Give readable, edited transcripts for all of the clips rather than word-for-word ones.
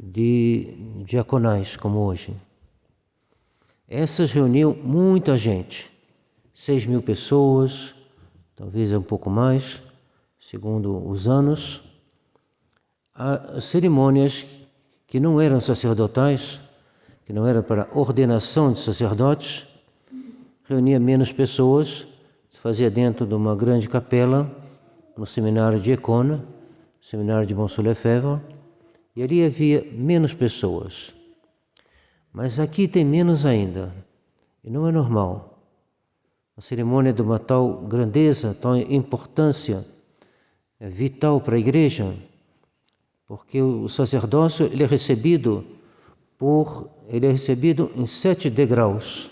de diaconais, como hoje. Essas reuniam muita gente, 6.000 pessoas, talvez um pouco mais, segundo os anos. Há cerimônias que não eram sacerdotais, que não eram para ordenação de sacerdotes, reunia menos pessoas, se fazia dentro de uma grande capela, no seminário de Econa, seminário de Mont-sur-Lefèvre, e ali havia menos pessoas. Mas aqui tem menos ainda, e não é normal. Uma cerimônia de uma tal grandeza, tal importância, é vital para a igreja, porque o sacerdócio ele é recebido em 7 degraus.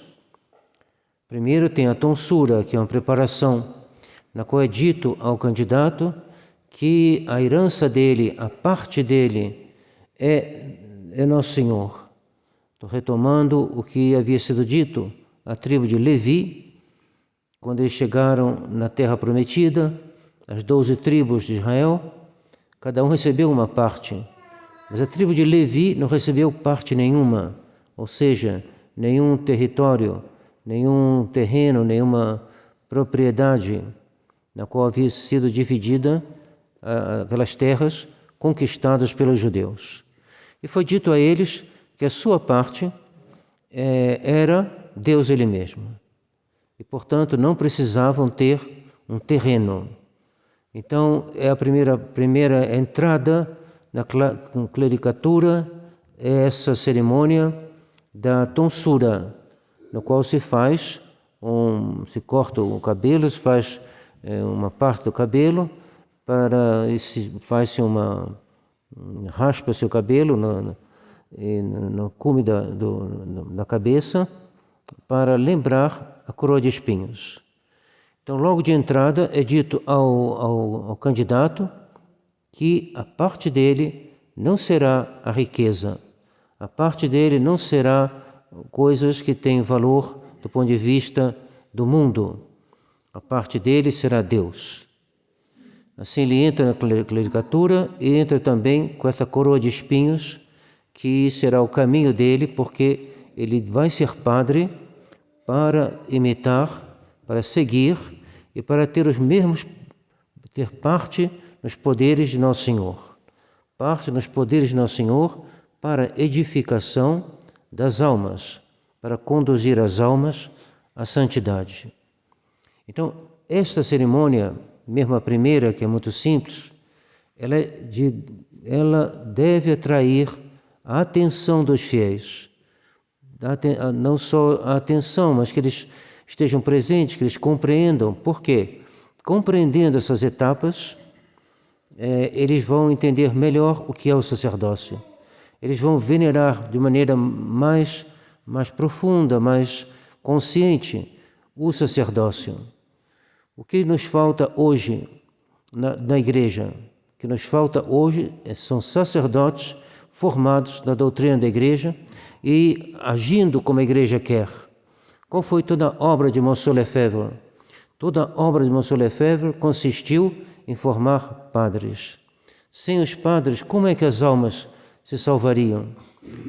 Primeiro tem a tonsura, que é uma preparação, na qual é dito ao candidato que a herança dele, a parte dele, é Nosso Senhor. Estou retomando o que havia sido dito à tribo de Levi, quando eles chegaram na terra prometida, as 12 tribos de Israel, cada um recebeu uma parte, mas a tribo de Levi não recebeu parte nenhuma, ou seja, nenhum território, nenhum terreno, nenhuma propriedade na qual havia sido dividida aquelas terras conquistadas pelos judeus. E foi dito a eles que a sua parte era Deus Ele mesmo. E, portanto, não precisavam ter um terreno. Então, é a primeira entrada na clericatura, é essa cerimônia da tonsura, no qual se corta o cabelo, se faz uma parte do cabelo, raspa-se o cabelo no cume da cabeça, para lembrar a coroa de espinhos. Então, logo de entrada, é dito ao candidato que a parte dele não será a riqueza, a parte dele não será coisas que têm valor do ponto de vista do mundo, a parte dele será Deus. Assim ele entra na clericatura e entra também com essa coroa de espinhos, que será o caminho dele, porque ele vai ser padre para imitar, para seguir e para ter parte nos poderes de Nosso Senhor. Parte nos poderes de Nosso Senhor para edificação das almas, para conduzir as almas à santidade. Então, esta cerimônia, mesmo a primeira, que é muito simples, ela deve atrair a atenção dos fiéis. Não só a atenção, mas que eles estejam presentes, que eles compreendam. Por quê? Compreendendo essas etapas, eles vão entender melhor o que é o sacerdócio. Eles vão venerar de maneira mais profunda, mais consciente o sacerdócio. O que nos falta hoje na igreja? O que nos falta hoje são sacerdotes formados na doutrina da igreja e agindo como a igreja quer. Qual foi toda a obra de Mont-sur-Lefèvre? Toda a obra de Mont-sur-Lefèvre consistiu em formar padres. Sem os padres, como é que as almas se salvariam?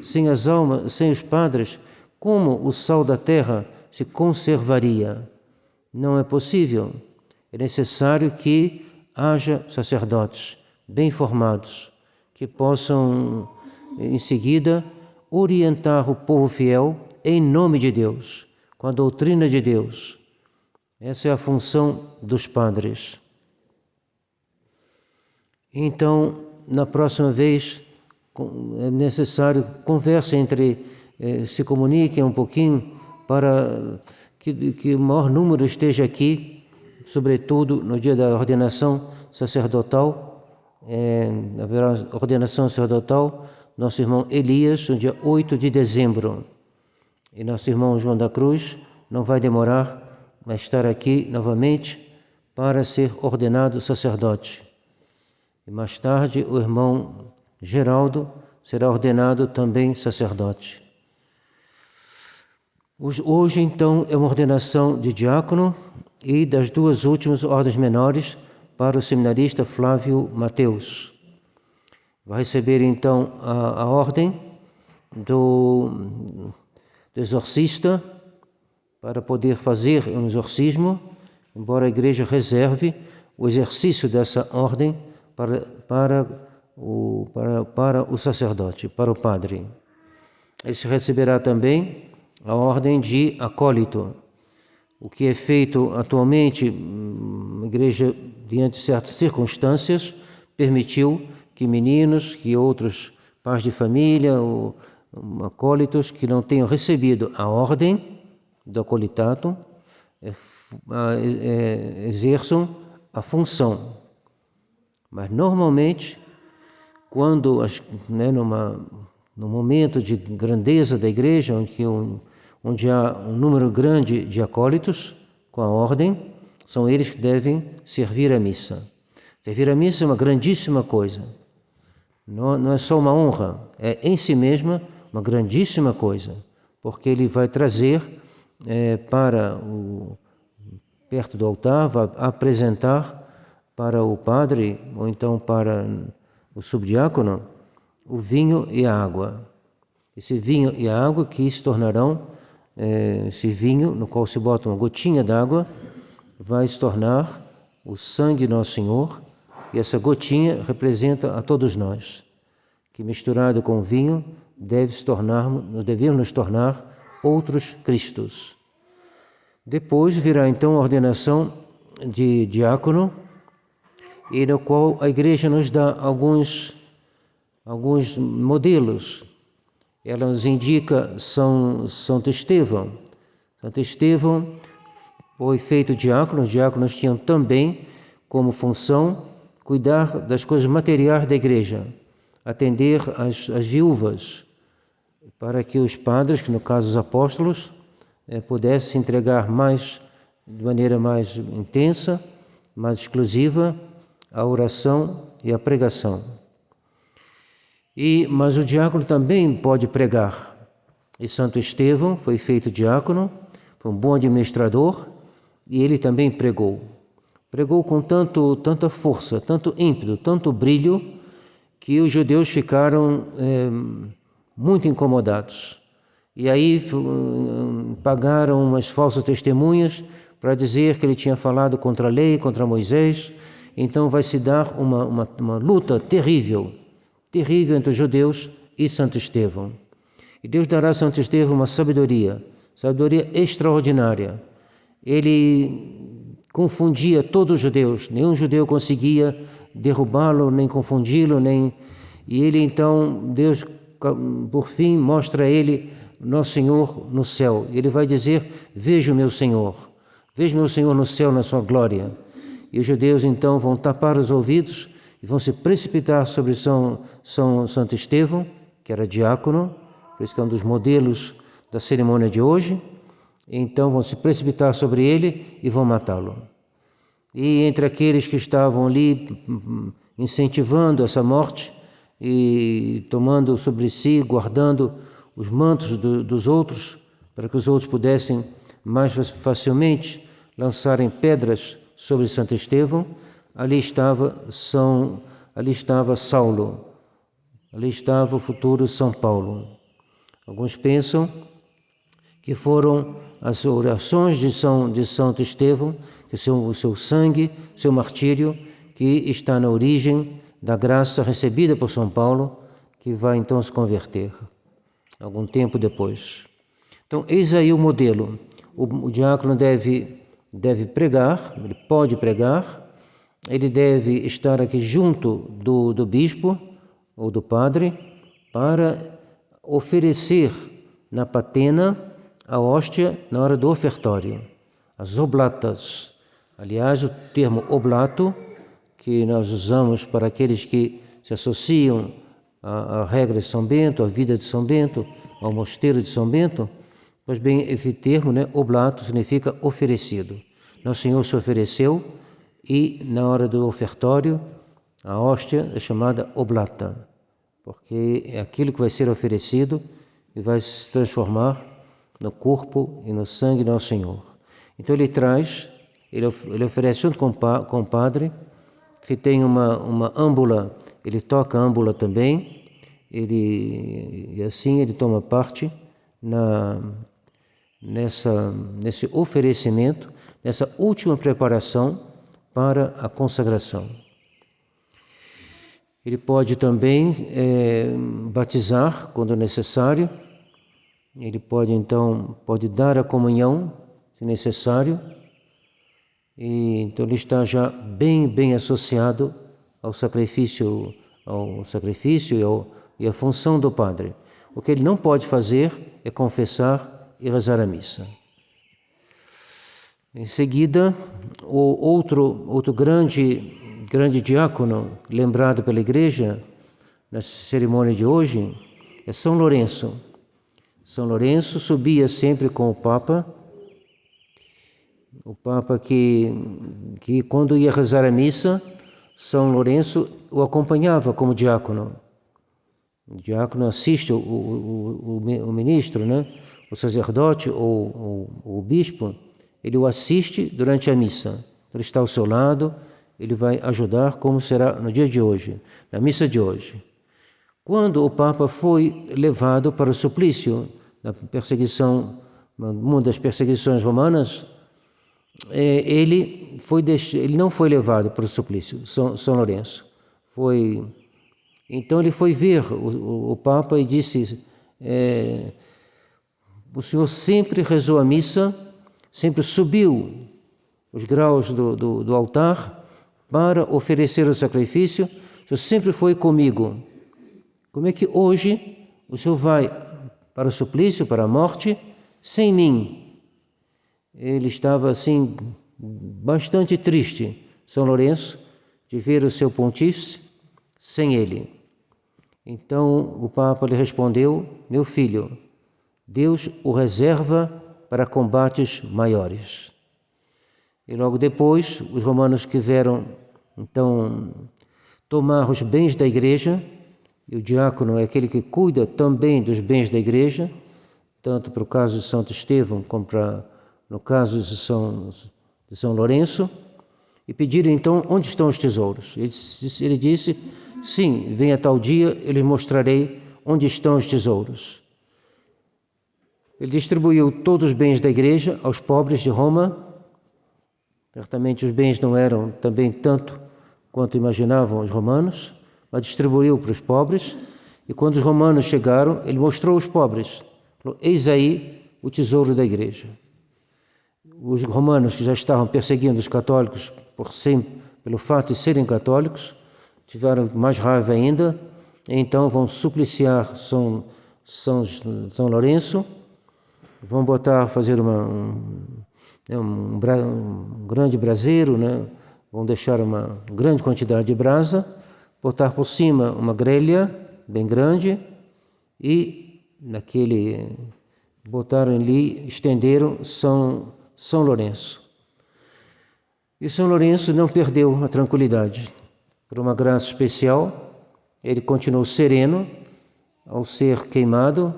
Sem os padres, como o sal da terra se conservaria? Não é possível. É necessário que haja sacerdotes bem formados, que possam, em seguida, orientar o povo fiel em nome de Deus, com a doutrina de Deus. Essa é a função dos padres. Então, na próxima vez, é necessário que conversem se comuniquem um pouquinho para que o maior número esteja aqui, sobretudo no dia da ordenação sacerdotal. Haverá ordenação sacerdotal, nosso irmão Elias, no dia 8 de dezembro. E nosso irmão João da Cruz não vai demorar a estar aqui novamente para ser ordenado sacerdote. E mais tarde o irmão Geraldo será ordenado também sacerdote. Hoje, então, é uma ordenação de diácono e das duas últimas ordens menores para o seminarista Flávio Mateus. vai receber então a ordem do exorcista para poder fazer um exorcismo, embora a igreja reserve o exercício dessa ordem para o sacerdote, para o padre. Ele receberá também a ordem de acólito, o que é feito atualmente. A igreja, diante de certas circunstâncias, permitiu que meninos, que outros pais de família ou acólitos que não tenham recebido a ordem do acolitato exerçam a função. Mas normalmente, quando no momento de grandeza da igreja, onde há um número grande de acólitos com a ordem, são eles que devem servir a missa. Servir a missa é uma grandíssima coisa. Não é só uma honra, é em si mesma uma grandíssima coisa, porque ele vai trazer perto do altar, vai apresentar para o padre, ou então para o subdiácono, o vinho e a água. Esse vinho e a água que se tornarão, esse vinho no qual se bota uma gotinha d'água, vai se tornar o sangue de Nosso Senhor, e essa gotinha representa a todos nós, que misturado com o vinho devemos nos tornar outros Cristos. Depois virá então a ordenação de diácono, e no qual a igreja nos dá alguns modelos. Ela nos indica Santo Estevão. Santo Estevão foi feito diácono. Os diáconos tinham também como função cuidar das coisas materiais da igreja, atender as viúvas, para que os padres, que no caso os apóstolos, pudessem se entregar de maneira mais intensa, mais exclusiva, à oração e à pregação. Mas o diácono também pode pregar. E Santo Estevão foi feito diácono, foi um bom administrador, e ele também pregou. Pregou com tanta força, tanto ímpeto, tanto brilho, que os judeus ficaram muito incomodados. E aí pagaram umas falsas testemunhas para dizer que ele tinha falado contra a lei, contra Moisés. Então vai se dar uma luta terrível entre os judeus e Santo Estevão. E Deus dará a Santo Estevão uma sabedoria extraordinária. Ele confundia todos os judeus, nenhum judeu conseguia derrubá-lo, nem confundi-lo, E ele então, Deus, por fim, mostra a ele Nosso Senhor no céu. Ele vai dizer: veja o meu Senhor no céu, na sua glória. E os judeus então vão tapar os ouvidos e vão se precipitar sobre Santo Estevão, que era diácono, por isso que é um dos modelos da cerimônia de hoje. Então vão se precipitar sobre ele e vão matá-lo. E entre aqueles que estavam ali incentivando essa morte e tomando sobre si, guardando os mantos dos outros, para que os outros pudessem mais facilmente lançarem pedras sobre Santo Estevão, ali estava Saulo, ali estava o futuro São Paulo. Alguns pensam que foram as orações de Santo Estevão, que o seu sangue, seu martírio, que está na origem da graça recebida por São Paulo, que vai então se converter algum tempo depois. Então, eis aí o modelo. O diácono deve pregar, ele pode pregar, ele deve estar aqui junto do bispo ou do padre para oferecer na patena a hóstia na hora do ofertório, as oblatas. Aliás, o termo oblato, que nós usamos para aqueles que se associam à regra de São Bento, à vida de São Bento, ao mosteiro de São Bento, pois bem, esse termo, oblato, significa oferecido. Nosso Senhor se ofereceu e, na hora do ofertório, a hóstia é chamada oblata, porque é aquilo que vai ser oferecido e vai se transformar no corpo e no sangue de Nosso Senhor. Então ele oferece junto com o padre, que tem uma âmbula ele toca a âmbula também, e assim ele toma parte nesse oferecimento, nessa última preparação para a consagração. Ele pode também batizar quando necessário, ele pode dar a comunhão, se necessário, e então ele está já bem associado ao sacrifício e à função do padre. O que ele não pode fazer é confessar e rezar a missa. Em seguida, o outro grande diácono lembrado pela Igreja na cerimônia de hoje é São Lourenço. São Lourenço subia sempre com o Papa que quando ia rezar a missa, São Lourenço o acompanhava como diácono. O diácono assiste o ministro, né? O sacerdote ou o bispo, ele o assiste durante a missa. Ele está ao seu lado, ele vai ajudar, como será no dia de hoje, na missa de hoje. Quando o Papa foi levado para o suplício, na perseguição, numa das perseguições romanas, ele não foi levado para o suplício, São Lourenço. Então ele foi ver o Papa e disse: o senhor sempre rezou a missa, sempre subiu os graus do altar para oferecer o sacrifício, o senhor sempre foi comigo. Como é que hoje o senhor vai para o suplício, para a morte, sem mim? Ele estava assim, bastante triste, São Lourenço, de ver o seu pontífice sem ele. Então o Papa lhe respondeu: meu filho, Deus o reserva para combates maiores. E logo depois, os romanos quiseram, então, tomar os bens da Igreja, e o diácono é aquele que cuida também dos bens da Igreja, tanto para o caso de Santo Estevão como no caso de São Lourenço, e pediram então onde estão os tesouros. Ele disse: sim, venha tal dia, eu lhe mostrarei onde estão os tesouros. Ele distribuiu todos os bens da Igreja aos pobres de Roma. Certamente os bens não eram também tanto quanto imaginavam os romanos, mas distribuiu para os pobres. E quando os romanos chegaram, ele mostrou aos pobres: falou, eis aí o tesouro da Igreja. Os romanos, que já estavam perseguindo os católicos pelo fato de serem católicos, tiveram mais raiva ainda, e então vão supliciar São Lourenço, vão fazer um grande braseiro, né? Vão deixar uma grande quantidade de brasa, botar por cima uma grelha bem grande e botaram ali, estenderam São Lourenço. E São Lourenço não perdeu a tranquilidade. Por uma graça especial, ele continuou sereno ao ser queimado,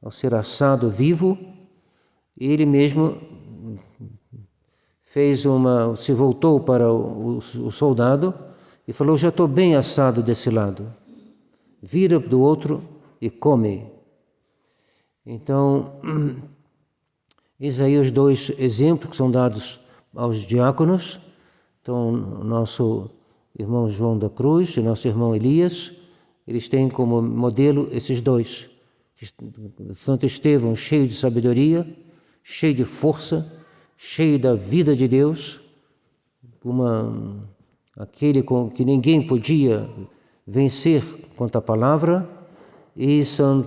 ao ser assado vivo, e ele mesmo se voltou para o soldado e falou: já estou bem assado desse lado, vira do outro e come. Então, eis aí os dois exemplos que são dados aos diáconos. Então, nosso irmão João da Cruz e nosso irmão Elias, eles têm como modelo esses dois. Santo Estevão, cheio de sabedoria, cheio de força, cheio da vida de Deus, aquele que ninguém podia vencer contra a palavra, e São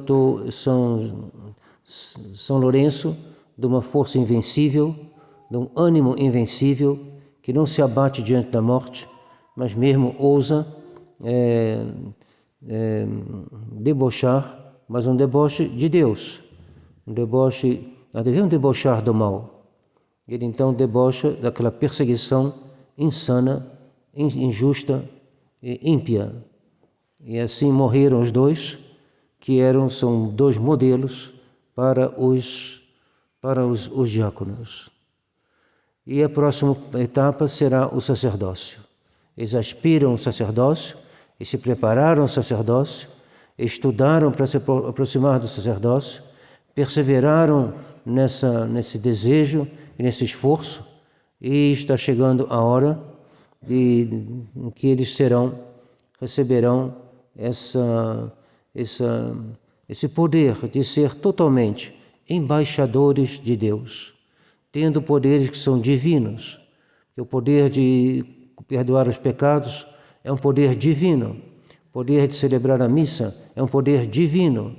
Lourenço, de uma força invencível, de um ânimo invencível, que não se abate diante da morte, mas mesmo ousa debochar, mas um deboche de Deus, devemos debochar do mal. Ele então debocha daquela perseguição insana, injusta e ímpia. E assim morreram os dois, são dois modelos para os diáconos. E a próxima etapa será o sacerdócio. Eles aspiram ao sacerdócio, e se prepararam ao sacerdócio, estudaram para se aproximar do sacerdócio, perseveraram nesse desejo e nesse esforço, e está chegando a hora em que eles receberão esse poder de ser totalmente embaixadores de Deus, tendo poderes que são divinos. O poder de perdoar os pecados é um poder divino. O poder de celebrar a missa é um poder divino.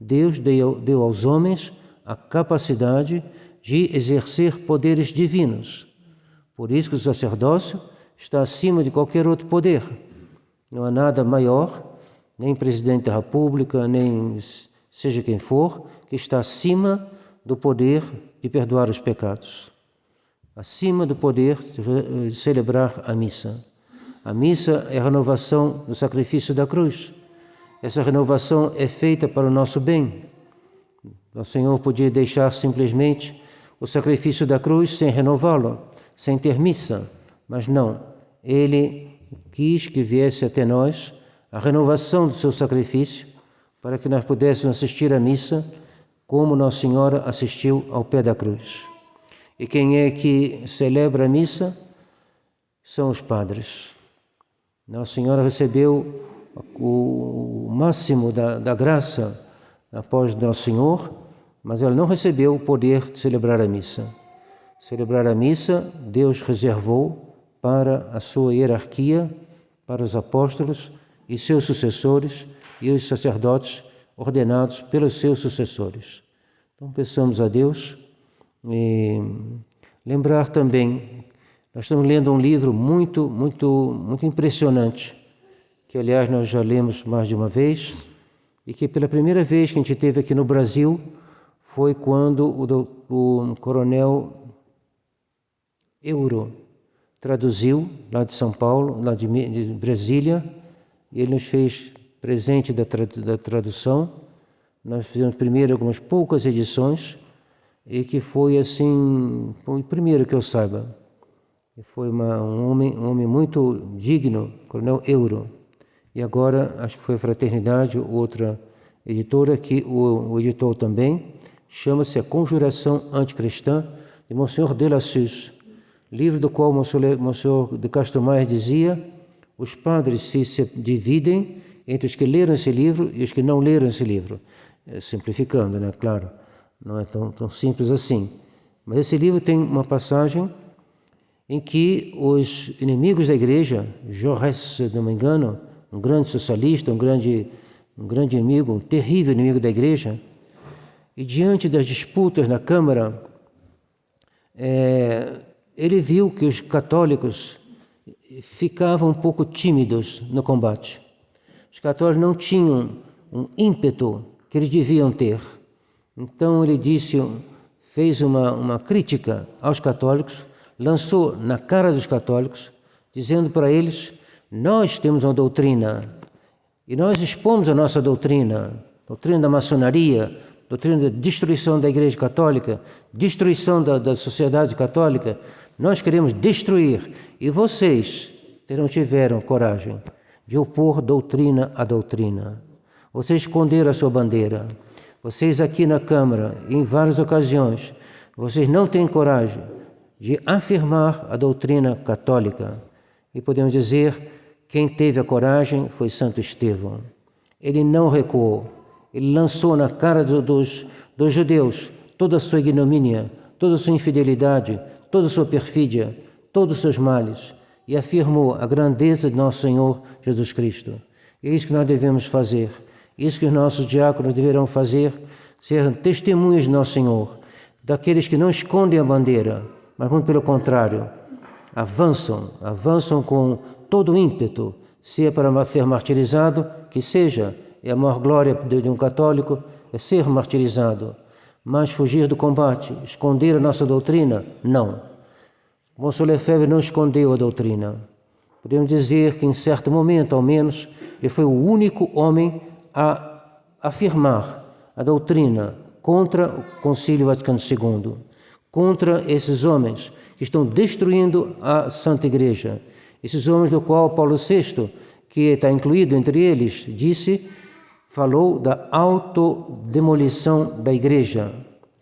Deus deu aos homens a capacidade de exercer poderes divinos. Por isso que o sacerdócio está acima de qualquer outro poder. Não há nada maior, nem presidente da República, nem seja quem for, que está acima do poder de perdoar os pecados. Acima do poder de celebrar a missa. A missa é a renovação do sacrifício da cruz. Essa renovação é feita para o nosso bem. O Senhor podia deixar simplesmente o sacrifício da cruz sem renová-lo, sem ter missa, mas não. Ele quis que viesse até nós a renovação do seu sacrifício para que nós pudéssemos assistir à missa como Nossa Senhora assistiu ao pé da cruz. E quem é que celebra a missa? São os padres. Nossa Senhora recebeu o máximo da graça após Nosso Senhor, mas ela não recebeu o poder de celebrar a missa. Celebrar a missa, Deus reservou para a sua hierarquia, para os apóstolos e seus sucessores e os sacerdotes ordenados pelos seus sucessores. Então, peçamos a Deus e lembrar também, nós estamos lendo um livro muito impressionante, que aliás nós já lemos mais de uma vez, e que pela primeira vez que a gente teve aqui no Brasil foi quando o coronel Euro traduziu lá de São Paulo, lá de Brasília, e ele nos fez presente da tradução. Nós fizemos primeiro algumas poucas edições, e que foi assim, o primeiro que eu saiba. Foi um homem muito digno, coronel Euro. E agora, acho que foi a Fraternidade, outra editora, que o editou também, chama-se A Conjuração Anticristã, de Monsenhor de la Suze, livro do qual Monsenhor de Castro Maia dizia: os padres se dividem entre os que leram esse livro e os que não leram esse livro. Simplificando, né? Claro, não é tão simples assim. Mas esse livro tem uma passagem em que os inimigos da igreja, Jaurès, se não me engano, um grande socialista, um grande inimigo, um terrível inimigo da igreja, e diante das disputas na Câmara, ele viu que os católicos ficavam um pouco tímidos no combate. Os católicos não tinham um ímpeto que eles deviam ter. Então ele fez uma crítica aos católicos, lançou na cara dos católicos, dizendo para eles: nós temos uma doutrina e nós expomos a nossa doutrina da maçonaria, doutrina da destruição da Igreja Católica, destruição da sociedade católica. Nós queremos destruir, e vocês não tiveram coragem de opor doutrina a doutrina. Vocês esconderam a sua bandeira. Vocês aqui na Câmara, em várias ocasiões, vocês não têm coragem de afirmar a doutrina católica. E podemos dizer, quem teve a coragem foi Santo Estevão. Ele não recuou. Ele lançou na cara dos judeus toda a sua ignomínia, toda a sua infidelidade, toda a sua perfídia, todos os seus males, e afirmou a grandeza de nosso Senhor Jesus Cristo. É isso que nós devemos fazer. Isso que os nossos diáconos deverão fazer, ser testemunhas de nosso Senhor, daqueles que não escondem a bandeira, mas muito pelo contrário, avançam com todo o ímpeto. Se é para ser martirizado, que seja. É a maior glória de um católico, é ser martirizado. Mas fugir do combate, esconder a nossa doutrina, não. Monsenhor Lefebvre não escondeu a doutrina. Podemos dizer que, em certo momento, ao menos, ele foi o único homem a afirmar a doutrina contra o Concílio Vaticano II, contra esses homens que estão destruindo a Santa Igreja, esses homens do qual Paulo VI que está incluído entre eles, falou da autodemolição da igreja,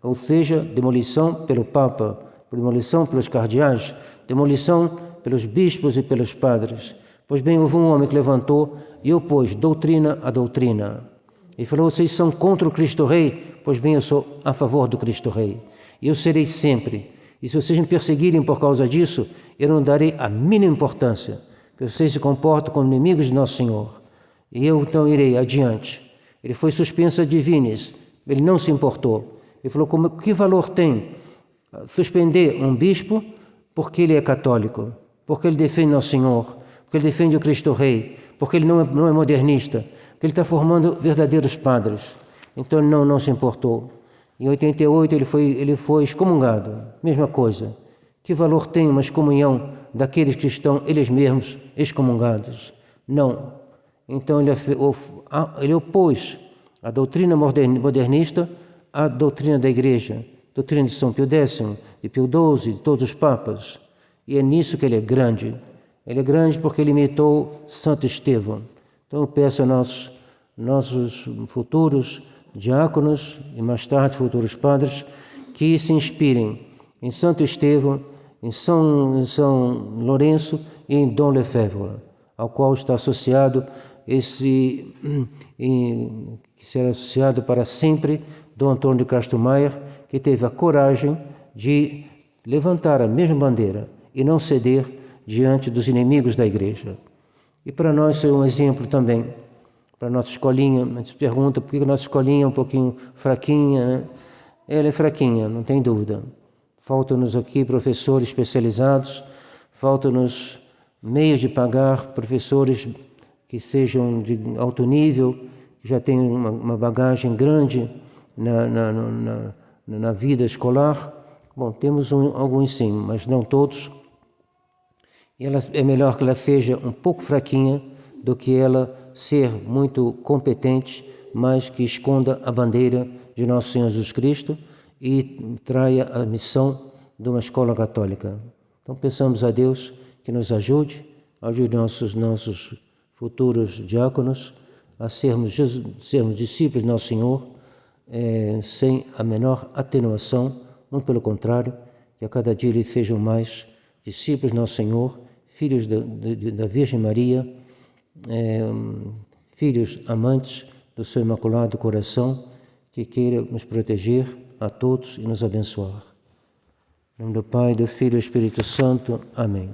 ou seja, demolição pelo Papa, demolição pelos cardeais, demolição pelos bispos e pelos padres. Pois bem, houve um homem que levantou e opôs doutrina à doutrina. E falou: vocês são contra o Cristo Rei? Pois bem, eu sou a favor do Cristo Rei. E eu serei sempre. E se vocês me perseguirem por causa disso, eu não darei a mínima importância, porque vocês se comportam como inimigos de Nosso Senhor. E eu então irei adiante. Ele foi suspenso ad divinis, ele não se importou. Ele falou: que valor tem suspender um bispo porque ele é católico, porque ele defende Nosso Senhor, porque ele defende o Cristo Rei, porque ele não é modernista, porque ele está formando verdadeiros padres. Então ele não se importou. Em 88 ele foi excomungado, mesma coisa. Que valor tem uma excomunhão daqueles que estão eles mesmos excomungados? Não. Então ele opôs a doutrina modernista à doutrina da Igreja, doutrina de São Pio X, de Pio XII, de todos os papas. E é nisso que ele é grande. Ele é grande porque ele imitou Santo Estevão. Então eu peço a nossos futuros diáconos e mais tarde futuros padres que se inspirem em Santo Estevão, em São Lourenço e em Dom Lefebvre, ao qual está associado que será associado para sempre Dom Antônio de Castro Maier, que teve a coragem de levantar a mesma bandeira e não ceder diante dos inimigos da Igreja. E para nós é um exemplo também, para a nossa escolinha. A gente pergunta por que a nossa escolinha é um pouquinho fraquinha, né? Ela é fraquinha, não tem dúvida. Faltam-nos aqui professores especializados, faltam-nos meios de pagar professores que sejam de alto nível, que já tenham uma bagagem grande na vida escolar. Bom, temos alguns sim, mas não todos. E é melhor que ela seja um pouco fraquinha do que ela ser muito competente, mas que esconda a bandeira de Nosso Senhor Jesus Cristo e traia a missão de uma escola católica. Então peçamos a Deus que nos ajude nossos futuros diáconos a sermos discípulos de Nosso Senhor, sem a menor atenuação, muito pelo contrário, que a cada dia eles sejam mais discípulos de Nosso Senhor, filhos da Virgem Maria, filhos amantes do seu Imaculado Coração, que queira nos proteger a todos e nos abençoar. Em nome do Pai, do Filho e do Espírito Santo. Amém.